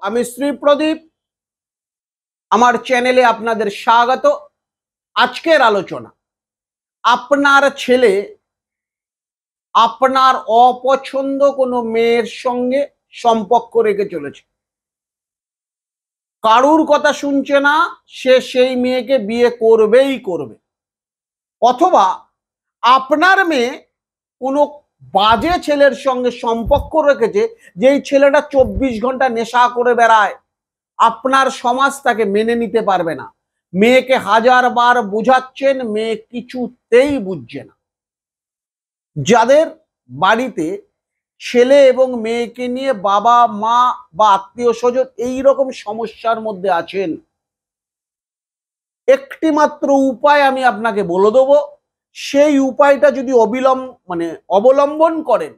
আমি শ্রী প্রদীপ, আমার চ্যানেলে আপনাদের স্বাগত। আজকের আলোচনা, আপনার ছেলে আপনার অপছন্দ কোনো মেয়ের সঙ্গে সম্পর্ক রেখে চলেছে, কারুর কথা শুনছে না, সে সেই মেয়েকে বিয়ে করবেই করবে। অথবা আপনার মেয়ে কোনো বাজে ছেলের সঙ্গে সম্পর্ক রেখেছে, যেই ছেলেটা 24 ঘন্টা নেশা করে বেড়ায়, আপনার সমাজ তাকে মেনে নিতে পারবে না। মেয়েকে হাজারবার বোঝাচ্ছেন, মেয়ে কিছুতেই বুঝছে না। যাদের বাড়িতে ছেলে এবং মেয়েকে নিয়ে বাবা মা বা আত্মীয় স্বজন এইরকম সমস্যার মধ্যে আছেন, একটি মাত্র উপায় আমি আপনাকে বলে দেবো। সেই উপায়টা যদি অবলম্বন করেন,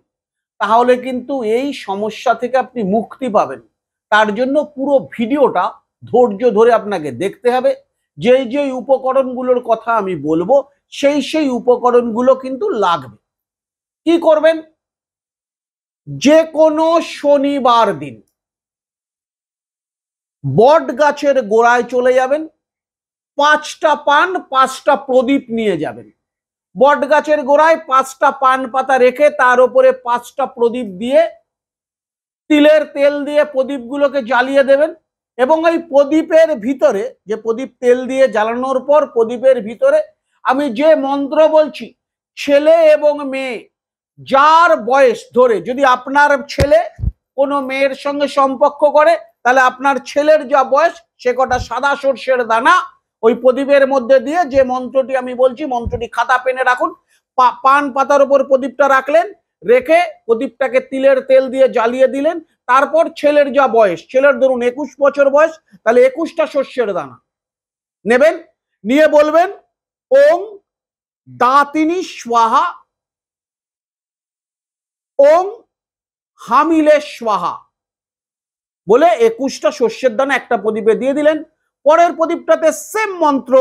তাহলে কিন্তু এই সমস্যা থেকে আপনি মুক্তি পাবেন। তার জন্য পুরো ভিডিওটা ধৈর্য ধরে আপনাকে দেখতে হবে। যেই যেই উপকরণগুলোর কথা আমি বলবো, সেই উপকরণগুলো কিন্তু লাগবে। কি করবেন? যে কোনো শনিবার দিন বট গাছের গোড়ায় চলে যাবেন, 5টা পান 5টা প্রদীপ নিয়ে যাবেন। বট গাছের গোড়ায় 5টা পান পাতা রেখে তার উপরে 5টা প্রদীপ দিয়ে, তিলের তেল দিয়ে প্রদীপগুলোকে জ্বালিয়ে দেবেন। এবং এই প্রদীপের ভিতরে, যে প্রদীপ তেল দিয়ে জ্বালানোর পর প্রদীপের ভিতরে আমি যে মন্ত্র বলছি, ছেলে এবং মেয়ে যার বয়স ধরে, যদি আপনার ছেলে কোনো মেয়ের সঙ্গে সম্পর্ক করে, তাহলে আপনার ছেলের যা বয়স সে কটা সাদা সর্ষের দানা ওই প্রদীপের মধ্যে দিয়ে, যে মন্ত্রটি আমি বলছি, মন্ত্রটি খাতা পেনে রাখুন। পান পাতার উপর প্রদীপটা রাখলেন, রেখে প্রদীপটাকে তিলের তেল দিয়ে জ্বালিয়ে দিলেন। তারপর ছেলের যা বয়স, ছেলের ধরুন 21 বছর বয়স, তাহলে 21টা শস্যের দানা নেবেন। নিয়ে বলবেন, ওং দাতিনী স্বাহা, ওং হামিলে স্বাহা বলে 21টা শস্যের দানা একটা প্রদীপে দিয়ে দিলেন। পরের প্রদীপটাতে সেম মন্ত্র